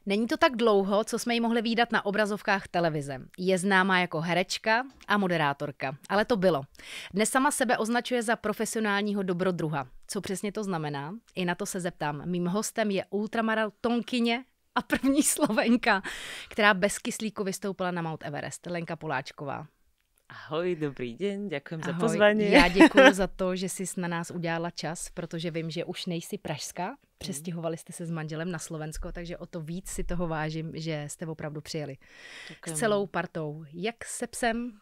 Není to tak dlouho, co jsme ji mohli vídat na obrazovkách televize. Je známá jako herečka a moderátorka, ale to bylo. Dnes sama sebe označuje za profesionálního dobrodruha. Co přesně to znamená? I na to se zeptám. Mým hostem je ultramaratonkyně a první Slovenka, která bez kyslíku vystoupila na Mount Everest, Lenka Poláčková. Ahoj, dobrý den, děkujem za Ahoj, pozvání. já děkuji za to, že jsi na nás udělala čas, protože vím, že už nejsi pražská. Přestěhovali jste se s manželem na Slovensko, takže o to víc si toho vážím, že jste opravdu přijeli. Děkujem. S celou partou. Jak se psem,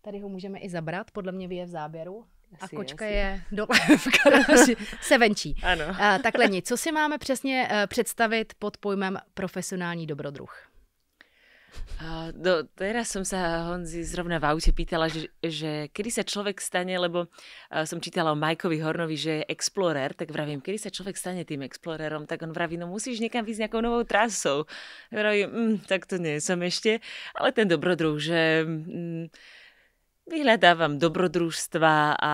tady ho můžeme i zabrat, podle mě je v záběru. A kočka je dole v garáži, se venčí. Ano. Takhle nic. Co si máme přesně představit pod pojmem profesionální dobrodruh? Teraz som sa Honzi zrovna v aute pýtala, že kedy sa človek stane, lebo som čítala o Mikeovi Hornovi, že je explorer, tak vravím, kedy sa človek stane tým explorerom, tak on vraví, no musíš niekam ísť nejakou novou trasou. Vravím, tak to nie som ešte, ale ten dobrodruh, že vyhľadávam dobrodružstva a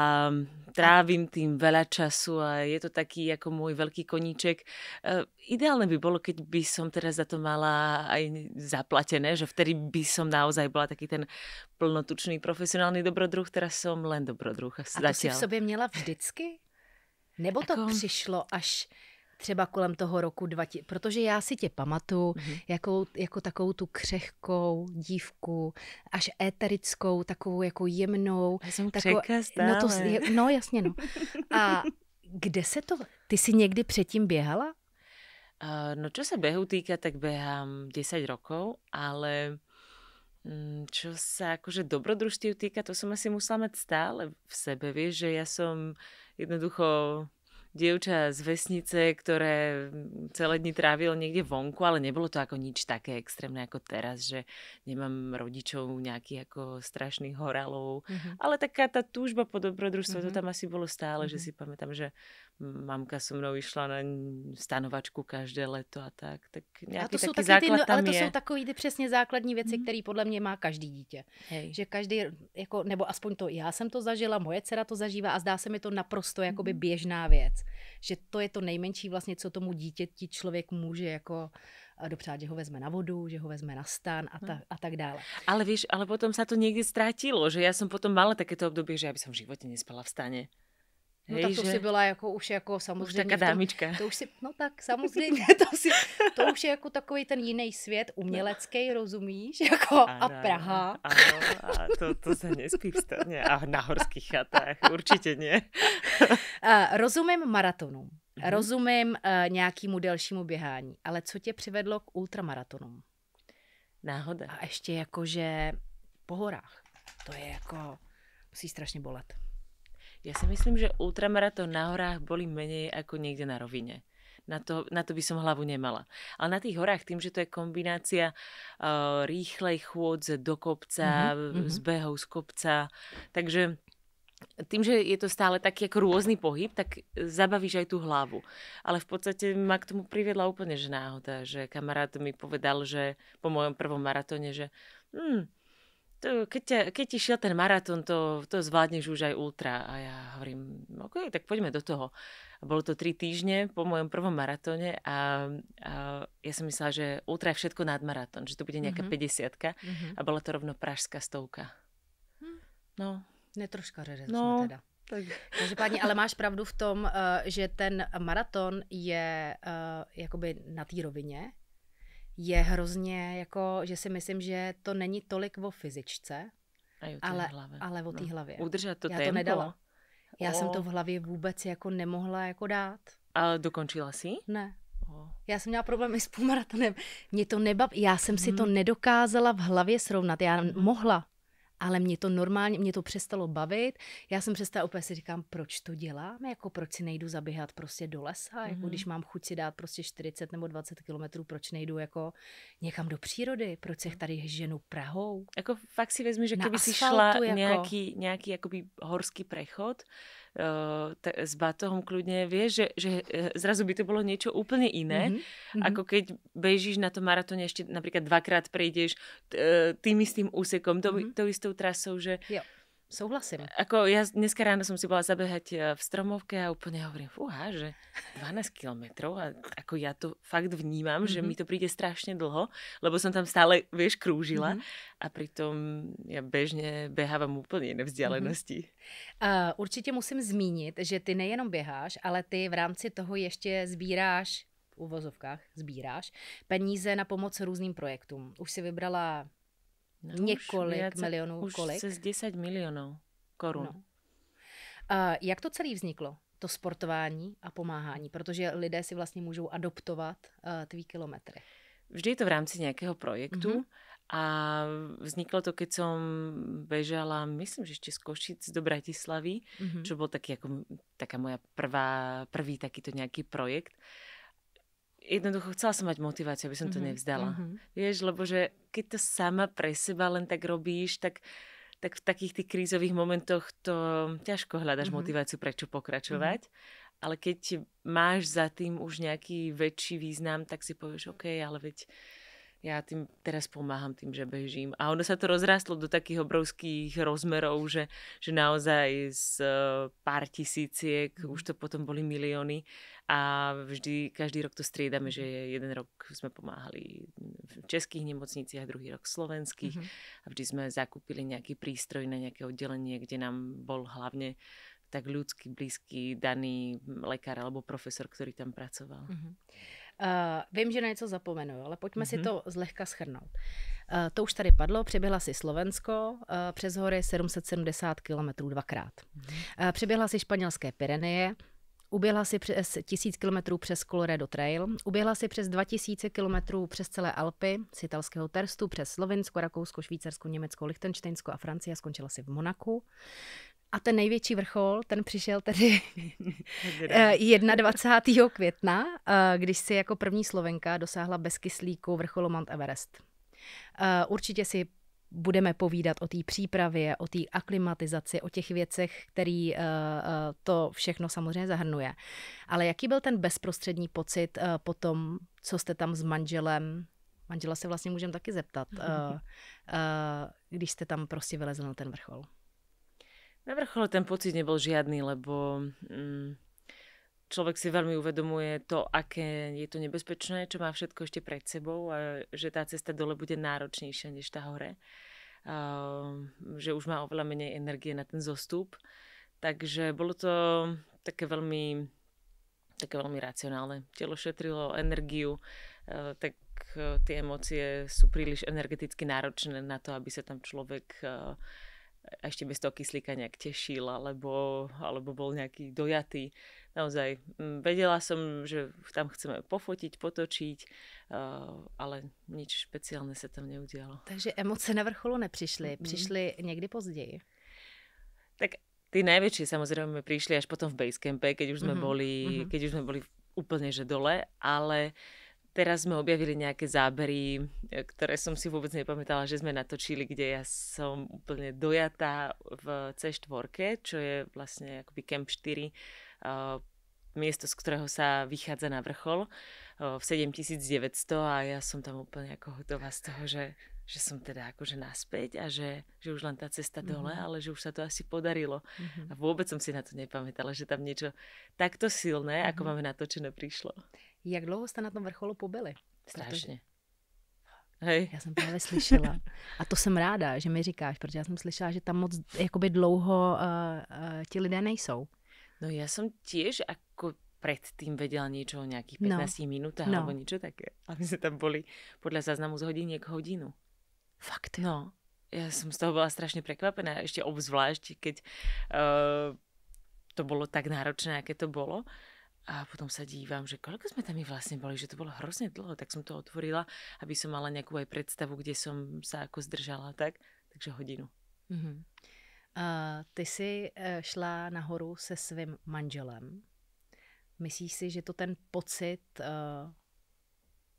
trávim tým veľa času a je to taký ako môj veľký koníček. Ideálne by bolo, keď by som teraz za to mala aj zaplatené, že vtedy by som naozaj bola taký ten plnotučný profesionálny dobrodruh, teraz som len dobrodruh. A to si v sobě měla vždycky? Nebo to přišlo až třeba kolem toho roku 2000, protože já si tě pamatuju jako takovou tu křehkou dívku, až éterickou, takovou jako jemnou. Já jsem křehká stále. No jasně, no. A kde se to, ty jsi někdy předtím běhala? No čo sa behu týka, tak behám 10 rokov, ale čo sa akože dobrodružstiev týka, to som asi musela mať stále v sebe, vieš, že ja som jednoducho dievča z vesnice, ktoré celé dni trávilo niekde vonku, ale nebolo to ako nič také extrémne ako teraz, že nemám rodičov nejakých ako strašných horalov, ale taká tá túžba po dobrodružstve, to tam asi bolo stále, že si pamätám, že mamka so mnou išla na stanovačku každé leto a tak nejaký taký základ tam je. Ale to jsou takový ty přesně základní věci, které podle mě má každý dítě. Hej. Že každý, jako, nebo aspoň to, já jsem to zažila, moje dcera to zažívá a zdá se mi to naprosto jakoby běžná věc. Že to je to nejmenší vlastně, co tomu dítěti člověk může jako dopřát, že ho vezme na vodu, že ho vezme na stan a tak dále. Ale vieš, ale potom sa to niekde strátilo, že ja som potom mala takéto obdobie, že ja by som v živote nespala v stane. No tak to si byla jako už jako samozřejmě. Už taká dámička. To už si, no tak samozřejmě, to už je jako takový ten jiný svět, umělecký, rozumíš? Jako, ano, a Praha. Áno, a to sa nespí v stane a na horských chatách, určite nie. Rozumím maratonům, rozumím nějakému delšímu běhání, ale co tě přivedlo k ultramaratonům? Náhoda. A ještě jakože po horách. To je jako, musí strašně bolet. Ja si myslím, že ultramaratón na horách boli menej ako niekde na rovine. Na to by som hlavu nemala. Ale na tých horách, tým, že to je kombinácia rýchlej chôdze do kopca, z behov z kopca, takže tým, že je to stále taký ako rôzny pohyb, tak zabavíš aj tú hlavu. Ale v podstate ma k tomu priviedla úplne že náhoda, že kamarát mi povedal, že po mojom prvom maratóne, že keď ti šiel ten maratón, to zvládneš už aj ultra. A ja hovorím, OK, tak poďme do toho. A bolo to 3 týždne po mojom prvom maratóne a ja som myslela, že ultra je všetko nad maratón, že to bude nejaká 50-ka a bola to rovno pražská 100. No. Netroškařeře jsme teda. Tak. Každopádně, ale máš pravdu v tom, že ten maraton je jakoby na té rovině, je hrozně jako, že si myslím, že to není tolik o fyzičce, ale o té hlavě. Udržet to já tempo. To nedala. Já jsem to v hlavě vůbec jako nemohla jako dát. A dokončila si? Ne. Já jsem měla problémy s půlmaratonem. Mě to já jsem si to nedokázala v hlavě srovnat. Já mohla, ale mě to přestalo bavit. Já jsem přestala úplně si říkám, proč to dělám? Jako proč si nejdu zaběhat prostě do lesa? Jako když mám chuť si dát prostě 40 nebo 20 kilometrů, proč nejdu jako někam do přírody? Proč se tady ženu Prahou? Jako fakt si vezmi, že keby si šla nejaký akoby horský prechod s batohom kľudne, vieš, že zrazu by to bolo niečo úplne iné, ako keď bežíš na tom maratóne ešte napríklad 2-krát prejdeš tým istým úsekom, tou istou trasou, že Souhlasím. Ako ja dneska ráno som si bola zabehať v stromovke a úplne hovorím, fúha, že 12 kilometrov a ako ja to fakt vnímam, že mi to príde strašne dlho, lebo som tam stále, vieš, krúžila a pritom ja bežne behávam úplne iné vzdialenosti. Určitě musím zmínit, že ty nejenom běháš, ale ty v rámci toho ještě sbíráš, v uvozovkách sbíráš, peníze na pomoc různým projektům. Už si vybrala několik milionů, kolik? Už cez 10 milionů korun. No. Jak to celé vzniklo? To sportování a pomáhání, protože lidé si vlastně můžou adoptovat tvý kilometry. Vždy je to v rámci nejakého projektu a vzniklo to, keď som bežala, myslím, že ešte z Košíc do Bratislavy, čo bol taký ako, taká moja prvý takýto nejaký projekt. Jednoducho chcela som mať motiváciu, aby som to nevzdala. Vieš, lebo že keď to sama pre seba len tak robíš, tak v takých tých krízových momentoch to ťažko hľadaš motiváciu, prečo pokračovať. Ale keď máš za tým už nejaký väčší význam, tak si povieš, OK, ale veď ja tým teraz pomáham tým, že bežím. A ono sa to rozrástlo do takých obrovských rozmerov, že naozaj z pár tisíciek, už to potom boli milióny. A vždy, každý rok to striedame, že jeden rok sme pomáhali v českých nemocniciach, druhý rok slovenských. A vždy sme zakúpili nejaký prístroj na nejaké oddelenie, kde nám bol hlavne tak ľudský, blízky, daný lekár alebo profesor, ktorý tam pracoval. Vím, že na něco zapomenu, ale pojďme si to zlehka shrnout. To už tady padlo, přeběhla si Slovensko, přes hory 770 km dvakrát. Přeběhla si španělské Pyreneje, uběhla si přes 1000 km přes Colorado Trail, uběhla si přes 2000 km přes celé Alpy, z italského Terstu, přes Slovinsko, Rakousko, Švýcarsko, Německo, Lichtenštejnsko a Francii a skončila si v Monaku. A ten největší vrchol, ten přišel tedy 21. května, když si jako první Slovenka dosáhla bez kyslíku vrcholu Mount Everest. Určitě si budeme povídat o té přípravě, o té aklimatizaci, o těch věcech, který to všechno samozřejmě zahrnuje. Ale jaký byl ten bezprostřední pocit po tom, co jste tam s manželem, manžela se vlastně můžeme taky zeptat, když jste tam prostě vylezli na ten vrchol? Na vrchole ten pocit nebol žiadny, lebo človek si veľmi uvedomuje to, aké je to nebezpečné, čo má všetko ešte pred sebou a že tá cesta dole bude náročnejšia než tá hore. Že už má oveľa menej energie na ten zostup. Takže bolo to také veľmi racionálne. Telo šetrilo energiu, tak tie emócie sú príliš energeticky náročné na to, aby sa tam človek ešte bez toho kyslíka nejak tešil, alebo bol nejaký dojatý. Naozaj, vedela som, že tam chceme pofotiť, potočiť, ale nič špeciálne sa tam neudialo. Takže emoce na vrcholu nepřišly, přišly někdy později? Tak tí najväčšie samozrejme prišli až potom v basecampe, keď už sme boli úplne že dole, ale teraz sme objavili nejaké zábery, ktoré som si vôbec nepamätala, že sme natočili, kde ja som úplne dojatá v C4, čo je vlastne akoby Camp 4, miesto, z ktorého sa vychádza na vrchol v 7900 a ja som tam úplne ako hotová z toho, že som teda akože naspäť a že už len tá cesta dole, ale že už sa to asi podarilo. A vôbec som si na to nepamätala, že tam niečo takto silné, ako máme natočené, prišlo. Jak dlouho jste na tom vrcholu pobyli? Strašně. Hej. Já jsem právě slyšela. A to jsem ráda, že mi říkáš, protože já jsem slyšela, že tam moc jakoby dlouho ti lidé nejsou. No ja som tiež ako predtým vedela niečo o nejakých 15 minútach alebo niečo také. A my sme tam boli podľa záznamu z hodiny k hodinu. Fakt? No. Ja som z toho bola strašne prekvapená. Ešte obzvlášť, keď to bolo tak náročné, aké to bolo. A potom sa dívam, že koľko sme tam vlastne boli, že to bolo hrozne dlho, tak som to otvorila, aby som mala nejakú aj predstavu, kde som sa ako zdržala, takže hodinu. Ty jsi šla nahoru se svým manželem. Myslíš si, že to ten pocit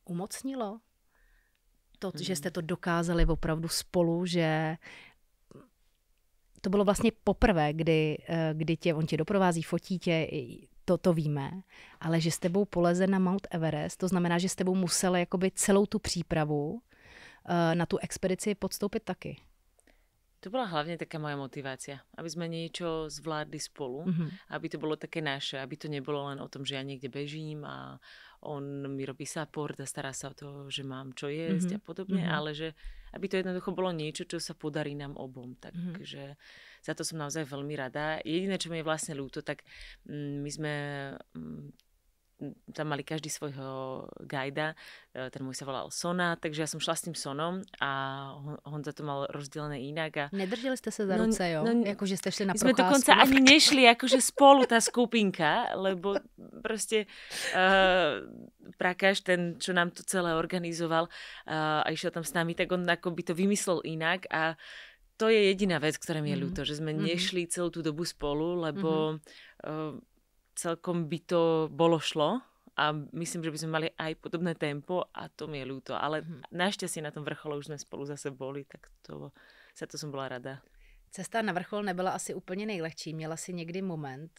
umocnilo? To, že jste to dokázali opravdu spolu, že to bylo vlastně poprvé, kdy on tě doprovází, fotí tě, to víme, ale že s tebou poleze na Mount Everest, to znamená, že s tebou musela jakoby celou tu přípravu na tu expedici podstoupit taky. To bola hlavne taká moja motivácia, aby sme niečo zvládli spolu, aby to bolo také naše, aby to nebolo len o tom, že ja niekde bežím a on mi robí support a stará sa o to, že mám čo jesť a podobne, ale že aby to jednoducho bolo niečo, čo sa podarí nám obom. Takže za to som naozaj veľmi rada. Jediné, čo mi je vlastne ľúto, tak my sme tam mali každý svojho guida, ten môj sa volal Sona, takže ja som šla s tým Sonom a Honza to mal rozdelené inak. Nedrželi ste sa za ruce, jo? Jakože ste šli na procházku. My sme dokonca ani nešli akože spolu tá skupinka, lebo proste Prakáš, ten, čo nám to celé organizoval a išiel tam s nami, tak on akoby to vymyslel inak a to je jediná vec, ktorá mi je ľúto, že sme nešli celú tú dobu spolu, lebo celkom by to bolo šlo a myslím, že by sme mali aj podobné tempo a to mi je ľúto. Ale našťastie na tom vrchole už sme spolu zase boli, tak za to som bola rada. Cesta na vrchol nebyla asi úplně nejlehčí. Měla si někdy moment,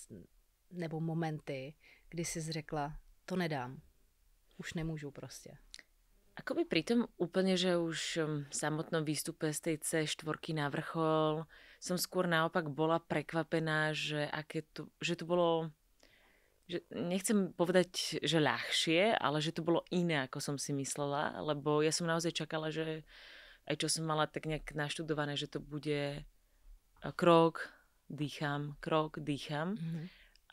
nebo momenty, kdy jsi řekla, to nedám. Už nemůžu prostě. Akoby pri tom úplne, že už v samotnom výstupe z tej C4 na vrchol som skôr naopak bola prekvapená, že to bolo... Že nechcem povedať, že ľahšie, ale že to bolo iné, ako som si myslela, lebo ja som naozaj čakala, že aj čo som mala tak nejak naštudované, že to bude krok, dýcham.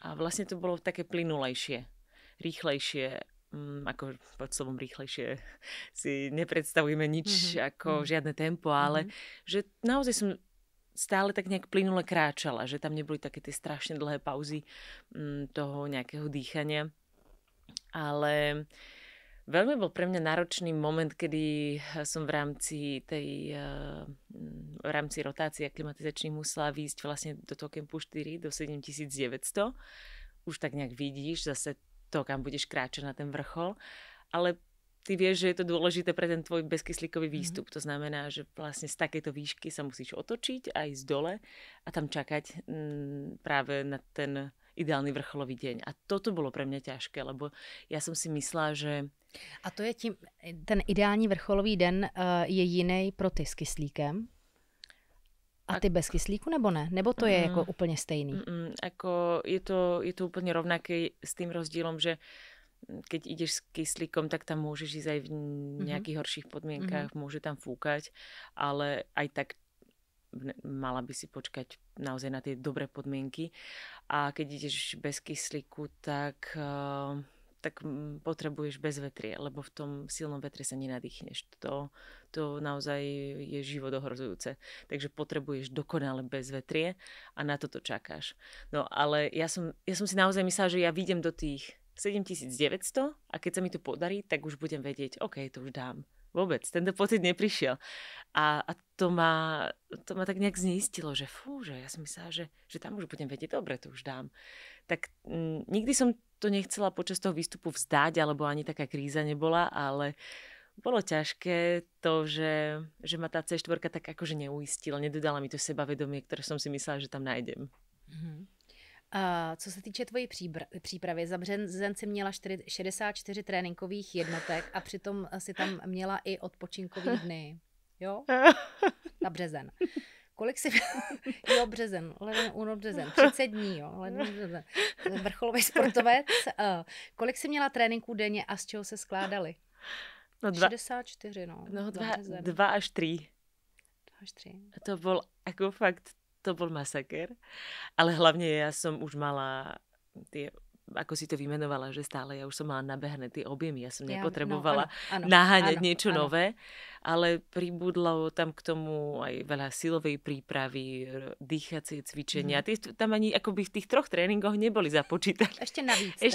A vlastne to bolo také plynulejšie, rýchlejšie, ako pod slovom rýchlejšie si nepredstavujeme nič ako žiadne tempo, ale že naozaj som stále tak nejak plynule kráčala, že tam neboli také tie strašne dlhé pauzy toho nejakého dýchania. Ale veľmi bol pre mňa náročný moment, kedy som v rámci rotácie aklimatizačných musela výjsť vlastne do toho kempu 4, do 7900. Už tak nejak vidíš zase to, kam budeš kráčať na ten vrchol. Ale ty vieš, že je to dôležité pre ten tvoj bezkyslíkový výstup. To znamená, že vlastne z takejto výšky sa musíš otočiť a ísť dole a tam čakať práve na ten ideálny vrcholový deň. A toto bolo pre mňa ťažké, lebo ja som si myslela, že... A to je tím, ten ideální vrcholový den je jiný pro ty s kyslíkem? A ty bez kyslíku, nebo ne? Nebo to je jako úplně stejný? Je to úplne rovnaké s tým rozdielom, že keď ideš s kyslíkom, tak tam môžeš ísť aj v nejakých horších podmienkách, môže tam fúkať, ale aj tak mala by si počkať naozaj na tie dobré podmienky. A keď ideš bez kyslíku, tak potrebuješ bezvetrie, lebo v tom silnom vetre sa nenadýchneš. To naozaj je život ohrozujúce. Takže potrebuješ dokonale bezvetrie a na toto čakáš. No ale ja som si naozaj myslela, že ja výjdem do tých 7900 a keď sa mi to podarí, tak už budem vedieť, OK, to už dám. Vôbec, tento pocit neprišiel. A to ma tak nejak zneistilo, že že ja som myslela, že tam už budem vedieť, dobre, to už dám. Tak nikdy som to nechcela počas toho výstupu vzdať, alebo ani taká kríza nebola, ale bolo ťažké to, že ma tá C4 tak akože neuistila, nedodala mi to sebavedomie, ktoré som si myslela, že tam nájdem. A co se týče tvojí přípravy, za březen si měla 64 tréninkových jednotek a přitom si tam měla i odpočinkový dny. Jo? Na březen. Kolik si... Jo, březen. Leden, únor, březen. 30 dní, jo. Leden, březen. Vrcholový sportovec. Kolik si měla tréninků denně a z čeho se skládaly? No 64, no. No 2 až 3. 2 až 3. To bol ako fakt... To bol masaker, ale hlavne ja som už mala tie, ako si to vymenovala, že stále ja už som mala nabehané tie objemy, ja som nepotrebovala naháňať niečo nové, ale pribudlo tam k tomu aj veľa silovej prípravy, dýchacie cvičenia. Tam ani akoby v tých 3 tréningoch neboli započítané. Ešte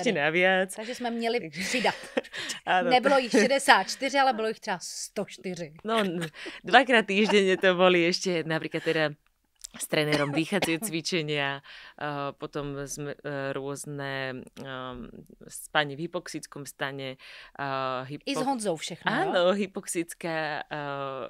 navíc. Takže sme měli přidat. Nebylo jich 64, ale bylo jich třeba 104. No, 2-krát týždenne to boli ešte napríklad teda s trénerom dýchacie cvičenia, potom rôzne spanie v hypoxickom stane. I s Honzou všechno, áno, hypoxická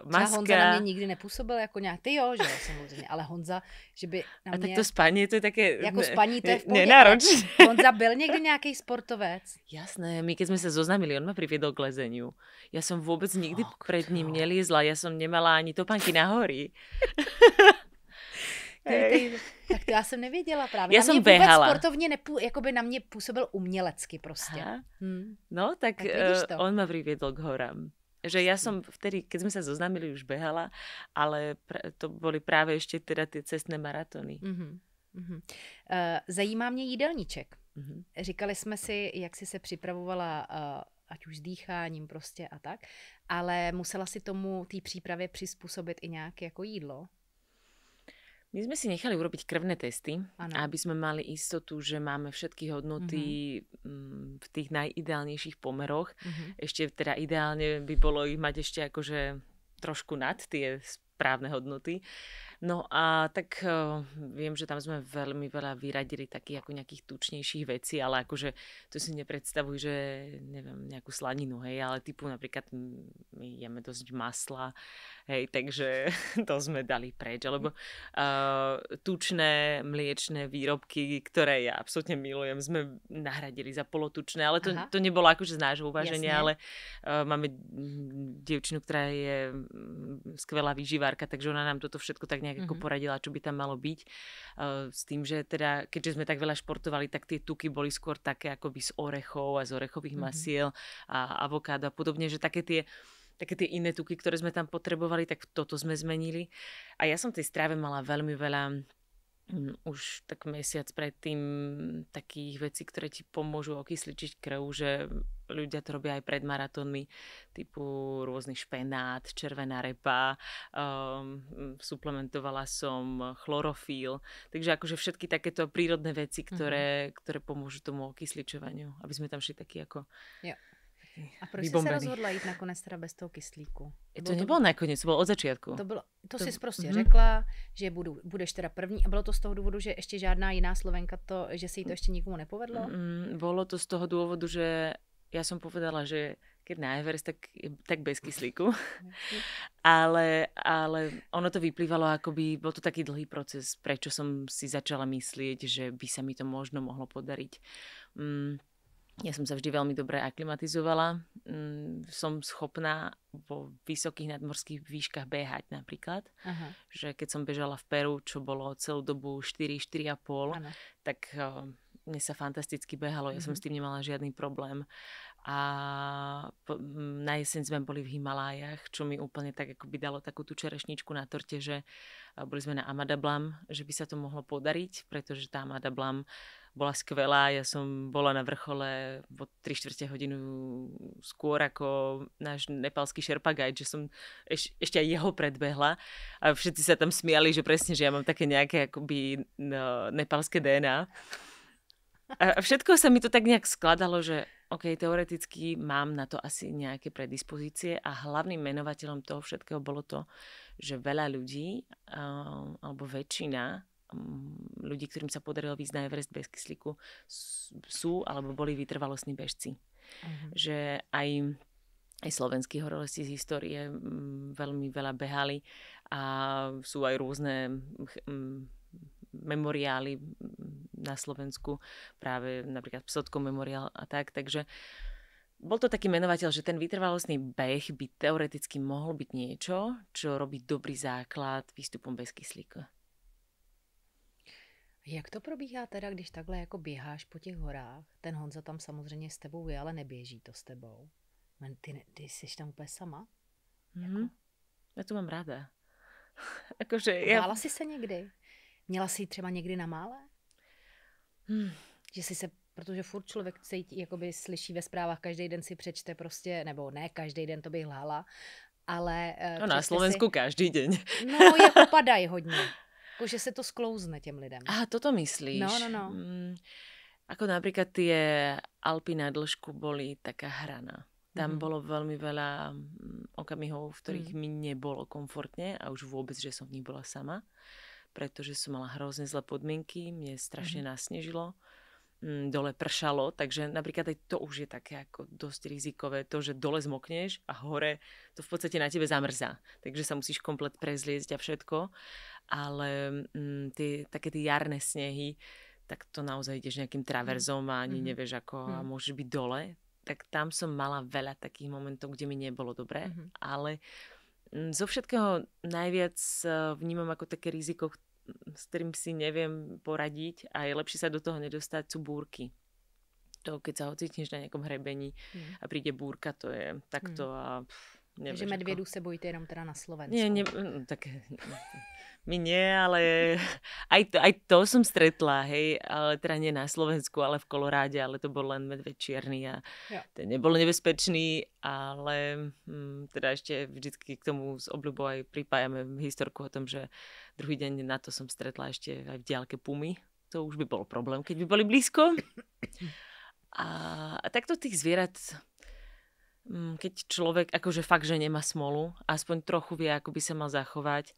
maska. Honza na mě nikdy nepůsobil jako nějak, ty jo, že jo, samozřejmě, ale Honza, že by na mě... A tak to spanie, to je také... Jako spaní, to je v pohodě. Nenáročné. Honza byl někdy nějaký sportovec? Jasné, my keď sme sa zoznámili, on ma priviedol k lezeniu. Ja som vôbec nikdy pred ním neliezla, ja som nemala ani topánky na hory. Tak to já jsem nevěděla právě. Já jsem behala. Sportovně jakoby na mě působil umělecky prostě. No, tak on ma priviedol k horám. Že ja som vtedy, keď sme sa zoznámili, už behala, ale to boli práve ešte teda tie cestné maratóny. Zajímá mě jídelníček. Říkali jsme si, jak jsi se připravovala, ať už s dýcháním prostě a tak, ale musela si té přípravě přizpůsobit i nějaké jako jídlo? My sme si nechali urobiť krvné testy, aby sme mali istotu, že máme všetky hodnoty v tých najideálnejších pomeroch. Ešte teda ideálne by bolo ich mať ešte akože trošku nad tie správne hodnoty. No a tak viem, že tam sme veľmi veľa vyradili takých ako nejakých tučnejších vecí, ale akože to si nepredstavuj, že neviem, nejakú slaninu, hej, ale typu napríklad my jeme dosť masla, hej, takže to sme dali preč, alebo tučné mliečné výrobky, ktoré ja absolútne milujem, sme nahradili za polotučné, ale to nebolo akože z nášho uváženia, ale máme dievčinu, ktorá je skvelá výživárka, takže ona nám toto všetko tak nejak ako poradila, čo by tam malo byť. S tým, že teda, keďže sme tak veľa športovali, tak tie tuky boli skôr také akoby z orechov a z orechových masiel a avokádo a podobne, že také tie iné tuky, ktoré sme tam potrebovali, tak toto sme zmenili. A ja som tej stráve mala veľmi veľa už tak mesiac predtým takých vecí, ktoré ti pomôžu okysličiť krv, že ľudia to robia aj pred maratónmi, typu rôzny špenát, červená repa, suplementovala som chlorofíl, takže akože všetky takéto prírodné veci, ktoré pomôžu tomu okysličovaniu, aby sme tam šli taký ako... Jo. A proč jsi se rozhodla jít nakonec teda bez toho kyslíku? To nebylo nakonec, to bylo od začátku. To jsi prostě řekla, že budeš teda první a bylo to z toho důvodu, že ještě žádná jiná Slovenka že si to ještě nikomu nepovedlo? Bolo to z toho dôvodu, že ja som povedala, že keď na Everest, tak bez kyslíku. ale ono to vyplývalo akoby, bol to taký dlhý proces, prečo som si začala myslieť, že by sa mi to možno mohlo podariť. Ja som sa vždy veľmi dobre aklimatizovala. Som schopná vo vysokých nadmorských výškach behať napríklad. Že keď som bežala v Peru, čo bolo celú dobu 4,5, tak mne sa fantasticky behalo. Ja som s tým nemala žiadny problém. A na jeseň sme boli v Himalájach, čo mi úplne tak akoby dalo takú tú čerešničku na torte, že boli sme na Amada Blam, že by sa to mohlo podariť, pretože tá Amada Blam bola skvelá. Ja som bola na vrchole o 3/4 hodinu skôr ako náš nepalský Sherpa Guide, že som ešte aj jeho predbehla a všetci sa tam smiali, že presne, že ja mám také nejaké akoby nepalské DNA. A všetko sa mi to tak nejak skladalo, že OK, teoreticky mám na to asi nejaké predispozície a hlavným menovateľom toho všetkého bolo to, že veľa ľudí, alebo väčšina ľudí, ktorým sa podarilo výjsť na Everest bez kyslíku, sú alebo boli vytrvalostní bežci. Že aj slovenskí horolezci z histórie veľmi veľa behali a sú aj rôzne memoriály na Slovensku, práve napríklad Psotko memoriál a tak, takže bol to taký menovateľ, že ten vytrvalostný beh by teoreticky mohol byť niečo, čo robí dobrý základ výstupom bez kyslíka. Jak to probíhá teda, když takhle jako běháš po těch horách? Ten Honza tam samozřejmě s tebou je, ale neběží to s tebou. Ty jsi tam úplně sama? Jako? Ja to mám ráda. Bála jsi se někdy? Měla jsi třeba někdy na mále? Že jsi se, protože furt člověk jakoby slyší ve zprávách, každý den si přečte prostě, nebo ne každý den, to bych lhala, ale... No na Slovensku každý deň. No, jako padají hodně. Že se to sklouzne těm lidem. Toto myslíš? No. Ako napríklad tie Alpy na dĺžku boli taká hrana. Tam bolo veľmi veľa okamihov, v ktorých mi nebolo komfortne a už vôbec, že som v nich bola sama, pretože som mala hrozne zlé podmienky, mne strašne nasnežilo, dole pršalo, takže napríklad aj to už je také ako dosť rizikové, to, že dole zmokneš a hore to v podstate na tebe zamrzá, takže sa musíš komplet prezliecť a všetko, ale také tie jarné snehy, tak to naozaj ideš nejakým traverzom a ani nevieš ako a môžeš byť dole, tak tam som mala veľa takých momentov, kde mi nebolo dobré, ale zo všetkého najviac vnímam ako také riziko s ktorým si neviem poradiť a je lepšie sa do toho nedostať, sú búrky. To, keď sa ocitneš na nejakom hrebení a príde búrka, to je takto a Takže medvědů se bojíte jenom teda na Slovensku. Nie, tak my nie, ale aj to som stretla, hej, ale teda nie na Slovensku, ale v Koloráde, ale to bol len medveď čierny a ten nebol nebezpečný, ale teda ešte vždycky k tomu s obľubou aj pripájame historku o tom, že druhý deň na to som stretla ešte aj v diaľke pumy. To už by bol problém, keď by boli blízko. A takto tých zvierat, keď človek akože fakt, že nemá smolu, aspoň trochu vie, ako by sa mal zachovať,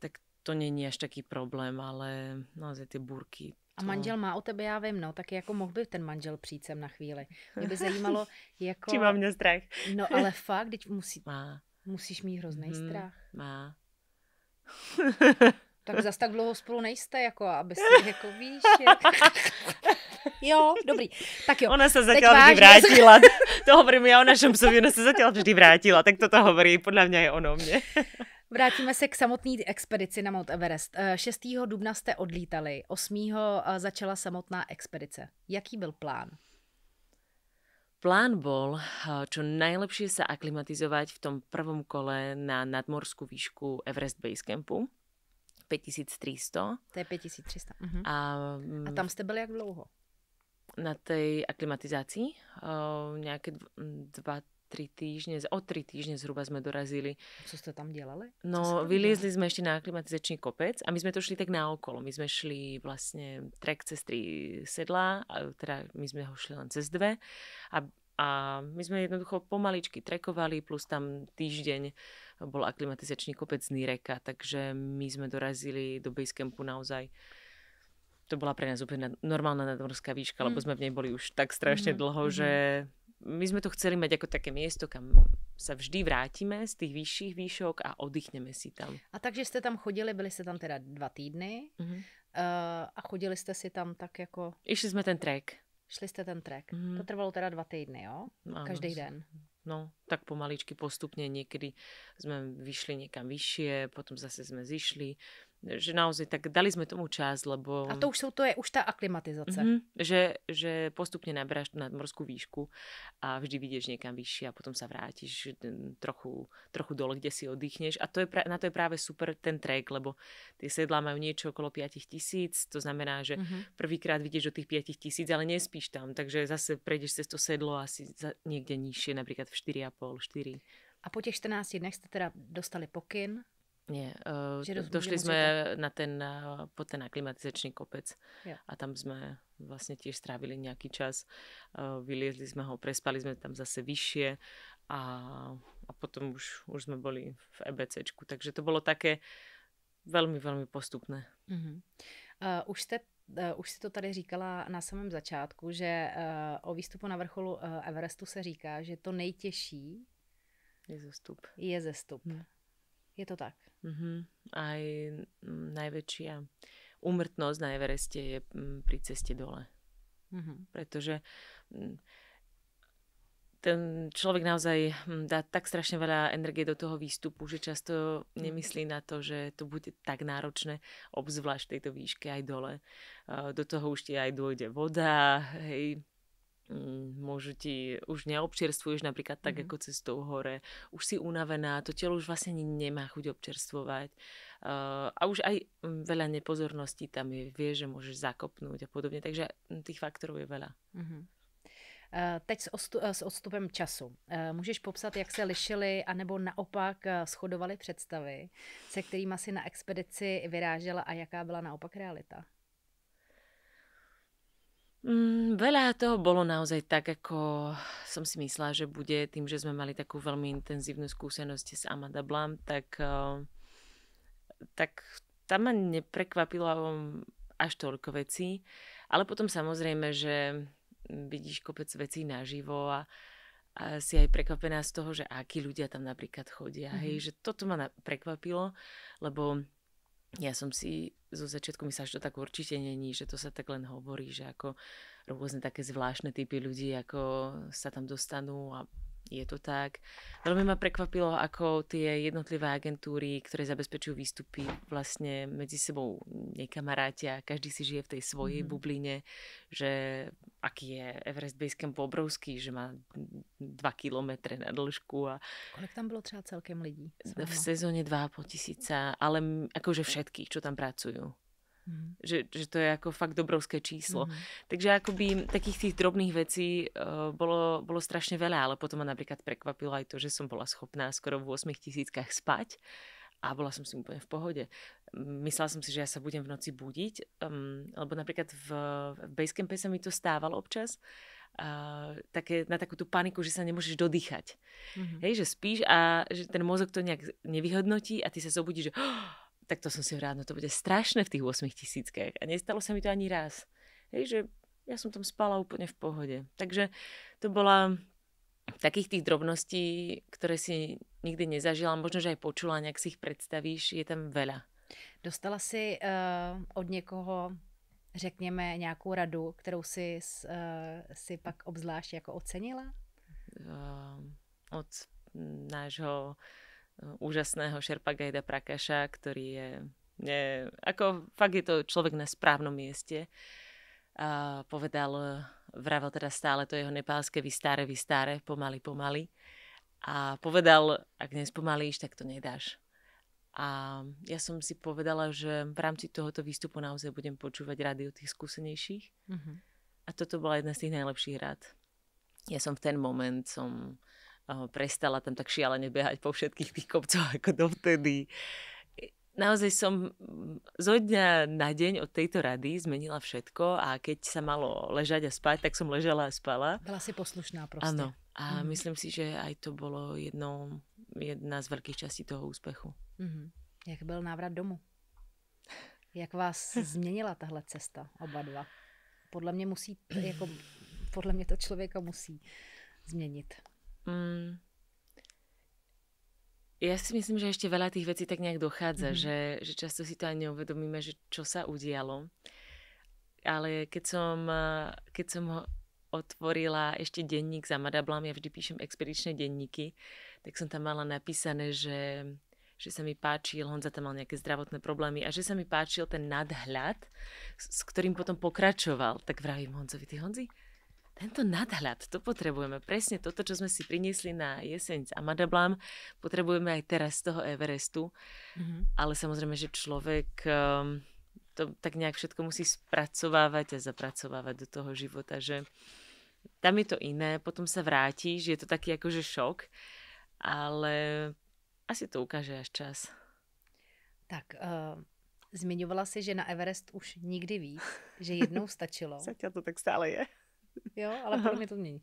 tak to není až taký problém, ale naozaj tie búrky. A manžel má o tebe, já vím, no, tak jako mohl by ten manžel přijít sem na chvíli. Mě by zajímalo, jako... Či má mě strach. No ale fakt, teď má. Musíš mít hrozný strach. Má. Tak zas tak dlouho spolu nejste, jako aby si, jako víš, Jo, dobrý. Tak jo. Ona sa zatiaľ vždy vrátila. To hovorím ja o našom psovi, ona sa zatiaľ vždy vrátila. Tak toto hovorí, podľa mňa je ono mne. Vrátíme se k samotné expedici na Mount Everest. 6. dubna jste odlítali, 8. začala samotná expedice. Jaký byl plán? Plán bol čo najlepšie sa aklimatizovať v tom prvom kole na nadmorskú výšku Everest Base Campu. 5300. To je 5300. Uh-huh. A tam jste byli jak dlouho? Na tej aklimatizácii nejaké 2-3 týždne, o 3 týždne zhruba sme dorazili. Co ste tam delali? No, vyliezli sme ešte na aklimatizačný kopec a my sme to šli tak naokolo. My sme šli vlastne trek cez 3 sedlá, teda my sme ho šli len cez 2 a my sme jednoducho pomaličky trekovali, plus tam týždeň bol aklimatizačný kopec Níreka, takže my sme dorazili do basecampu naozaj. To bola pre nás úplne normálna nadmorská výška, lebo sme v nej boli už tak strašne dlho, že my sme to chceli mať ako také miesto, kam sa vždy vrátime z tých vyšších výšok a oddychneme si tam. A takže ste tam chodili, byli ste tam teda 2 týdny a chodili ste si tam tak jako... Išli sme ten trek. Šli ste ten trek. To trvalo teda 2 týdny, jo? Každý den. No, tak pomaličky, postupne. Niekedy sme vyšli niekam vyššie, potom zase sme zišli. Že naozaj tak dali sme tomu čas, lebo... A to je už tá aklimatizace. Že postupne naberáš nadmorskú výšku a vždy vidieš niekam vyššie a potom sa vrátiš trochu dole, kde si oddychneš. A na to je práve super ten trek, lebo tie sedlá majú niečo okolo 5000, to znamená, že prvýkrát vidieš do tých 5000, ale nespíš tam, takže zase prejdeš cez to sedlo asi niekde nižšie, napríklad v 4,5, 4. A po těch 14 dnech ste teda dostali pokyn? Nie, došli sme po ten aklimatizačný kopec a tam sme vlastne tiež strávili nejaký čas. Vyliezli sme ho, prespali sme tam zase vyššie a potom už sme boli v EBCčku. Takže to bolo také veľmi, veľmi postupné. Už si to tady říkala na samém začátku, že o výstupu na vrcholu Everestu se říká, že to nejtěžší je zestup. Je to tak? Aj najväčšia úmrtnosť na Evereste je pri ceste dole. Pretože ten človek naozaj dá tak strašne veľa energie do toho výstupu, že často nemyslí na to, že to bude tak náročné, obzvlášť v tejto výške aj dole. Do toho už ti aj dôjde voda, hej, už neobčerstvuješ napríklad tak ako cestou hore, už si unavená, to telo už vlastne nemá chuť občerstvovať a už aj veľa nepozorností tam je, vieš, že môžeš zakopnúť a podobne, takže tých faktorov je veľa. Teď s odstupem času. Můžeš popsat, jak se lišily anebo naopak shodovaly představy, se kterými si na expedici vyrážela a jaká byla naopak realita? Veľa toho bolo naozaj tak, ako som si myslela, že bude, tým, že sme mali takú veľmi intenzívnu skúsenosť s Amanda Blam, tak tam ma neprekvapilo až toľko vecí, ale potom samozrejme, že vidíš kopec vecí naživo a si aj prekvapená z toho, že akí ľudia tam napríklad chodia. Hej, že toto ma prekvapilo, lebo ja som si zo začiatku myslela, že to tak určite není, že to sa tak len hovorí, že ako rôzne také zvláštne typy ľudí, ako sa tam dostanú a je to tak. Veľmi ma prekvapilo, ako tie jednotlivé agentúry, ktoré zabezpečujú výstupy, vlastne medzi sebou nekamarátia, každý si žije v tej svojej bubline, že aký je Everest Base Camp obrovský, že má 2 kilometre na dĺžku. A kolik tam bylo třeba celkem lidí? v sezóne 2,5 tisíca, ale akože všetkých, čo tam pracujú. Že to je ako fakt obrovské číslo. Takže akoby takých tých drobných vecí bolo strašne veľa, ale potom ma napríklad prekvapilo aj to, že som bola schopná skoro v 8 000 spať a bola som si úplne v pohode. Myslela som si, že ja sa budem v noci budiť, lebo napríklad v Basecampe sa mi to stávalo občas, na takú tú paniku, že sa nemôžeš dodýchať. Hej, že spíš a že ten mozog to nejak nevyhodnotí a ty sa zobudíš, že tak to som si vrádno, to bude strašné v tých 8 000. A nestalo sa mi to ani raz. Hej, že ja som tam spala úplne v pohode. Takže to bola takých tých drobností, ktoré si nikdy nezažila, možno, že aj počula, nejak si ich predstavíš, je tam veľa. Dostala si od někoho, řekněme, nějakou radu, kterou si pak obzvlášť jako ocenila? Od nášho úžasného Sherpa Guida Prakaša, ktorý je ako fakt je to človek na správnom mieste. A vravel teda stále to jeho nepálske vystáre, pomaly. A povedal, ak nespomalíš, tak to nedáš. A ja som si povedala, že v rámci tohoto výstupu naozaj budem počúvať rady od tých skúsenejších. A toto bola jedna z tých najlepších rád. Ja som v ten moment prestala tam tak šialene behať po všetkých tých kopcoch ako dovtedy. Naozaj som zo dňa na deň od tejto rady zmenila všetko a keď sa malo ležať a spať, tak som ležala a spala. Byla si poslušná proste. Áno. A myslím si, že aj to bolo jedna z veľkých častí toho úspechu. Jak byl návrat domů? Jak vás změnila tahle cesta, oba dva? Podle mě to člověka musí změnit. Ja si myslím, že ešte veľa tých vecí tak nejak dochádza, že často si to ani neuvedomíme, že čo sa udialo. Ale keď som ho otvorila ešte denník za Madablam, ja vždy píšem expedičné denníky, tak som tam mala napísané, že sa mi páčil, Honza tam mal nejaké zdravotné problémy a že sa mi páčil ten nadhľad, s ktorým potom pokračoval. Tak vravím Honzi, tento nadhľad, to potrebujeme. Presne toto, čo sme si priniesli na jeseň z Amadablam, potrebujeme aj teraz z toho Everestu. Ale samozrejme, že človek to tak nejak všetko musí spracovávať a zapracovávať do toho života, že tam je to iné, potom sa vrátiš, je to taký akože šok, ale asi to ukáže až čas. Tak, zmiňovala si, že na Everest už nikdy víc, že jednou stačilo. Zatiaľ to tak stále je. Jo, ale podle mě to mění.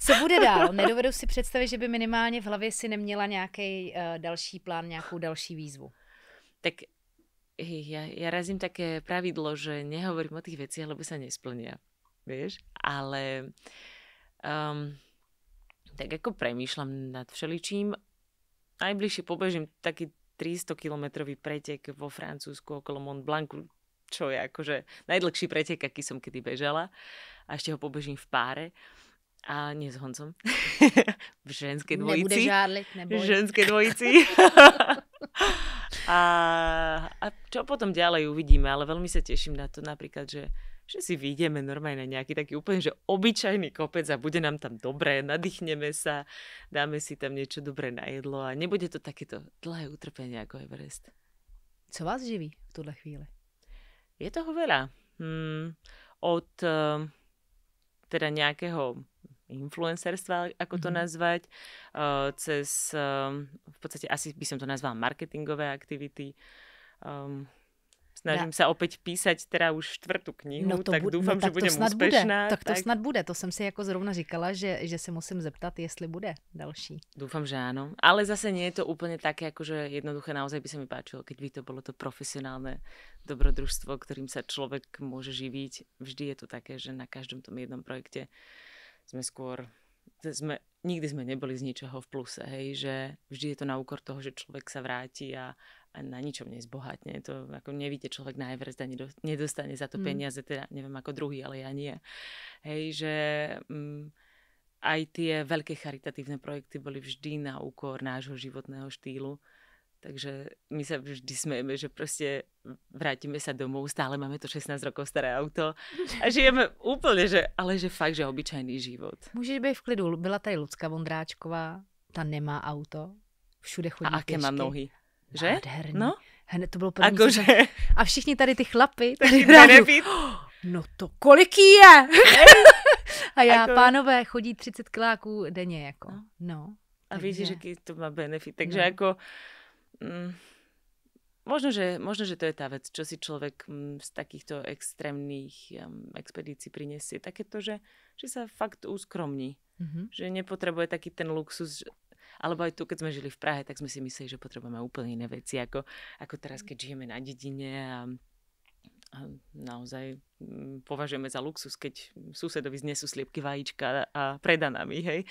Co bude dál? Nedovedu si představit, že by minimálně v hlavě si neměla nějaký další plán, nějakou další výzvu. Tak ja razím také pravidlo, že nehovorím o tých veciach, lebo sa nesplnia. Vieš? Ale tak ako premýšľam nad všeličím, najbližšie pobežím taký 300-kilometrový pretek vo Francúzsku okolo Mont Blancu, čo je akože najdlhší pretek, aký som kedy bežala. A ešte ho pobežím v páre. A nie s Honcom. V ženskej dvojici. Nebude žádlit, neboj. V ženskej dvojici. a čo potom ďalej uvidíme, ale veľmi sa teším na to napríklad, že si vyjdeme normálne na nejaký taký úplne, že obyčajný kopec a bude nám tam dobre, nadýchneme sa, dáme si tam niečo dobré na jedlo a nebude to takéto dlhé utrpenie ako Everest. Co vás živí v tuhle chvíli? Je toho veľa. Od teda nejakého influencerstva, ako to nazvať, cez v podstate asi by som to nazvala marketingové aktivity. Snažím sa opäť písať teda už 4. knihu, tak dúfam, že budem úspešná. Tak to snad bude, to jsem si jako zrovna říkala, že se musím zeptat, jestli bude další. Dúfam, že áno, ale zase nie je to úplne také akože jednoduché, naozaj by sa mi páčilo, keď by to bolo to profesionálne dobrodružstvo, ktorým sa človek môže živiť. Vždy je to také, že na každom tom jednom projekte nikdy sme neboli z ničoho v pluse, hej, že vždy je to na úkor toho, že človek sa vráti a na ničom nezbohatne. To ako nevíte, človek na Everest a nedostane za to peniaze, teda neviem ako druhý, ale ja nie. Hej, že aj tie veľké charitatívne projekty boli vždy na úkor nášho životného štýlu. Takže my sa vždy smejeme, že proste vrátime sa domov, stále máme to 16 rokov staré auto a žijeme úplne, ale že fakt, že obyčajný život. Můžeš být v klidu. Byla tady Lucka Vondráčková, ta nemá auto, všude chodí a aké pěšky. má nohy, že? Nádherný. No? Hned to bylo první. Akože... A všichni tady ty chlapy. Taký benefit. No to kolik jí je? A já, Ako... pánové, chodí 30 kiláků denně, jako. No. A takže... vidíš, že to má benefit. Takže ako... Možno, že to je tá vec, čo si človek z takýchto extrémnych expedícií prinesie. Takéto, že sa fakt uskromní. Že nepotrebuje taký ten luxus. Alebo aj tu, keď sme žili v Prahe, tak sme si mysleli, že potrebujeme úplne iné veci. Ako teraz, keď žijeme na dedine a naozaj považujeme za luxus, keď susedovi znesú sliepky vajíčka a predá nám ich, hej.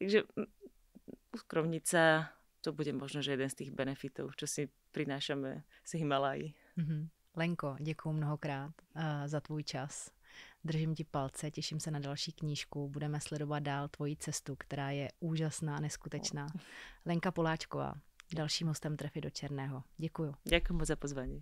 Takže uskromniť sa, to bude možno, že jeden z tých benefitov, čo si prinášame z Himalají. Lenko, děkuju mnohokrát za tvůj čas. Držím ti palce, těším se na další knížku. Budeme sledovat dál tvoji cestu, která je úžasná, neskutečná. Lenka Poláčková, dalším hostem Trefy do černého. Děkuju. Ďakujem za pozvanie.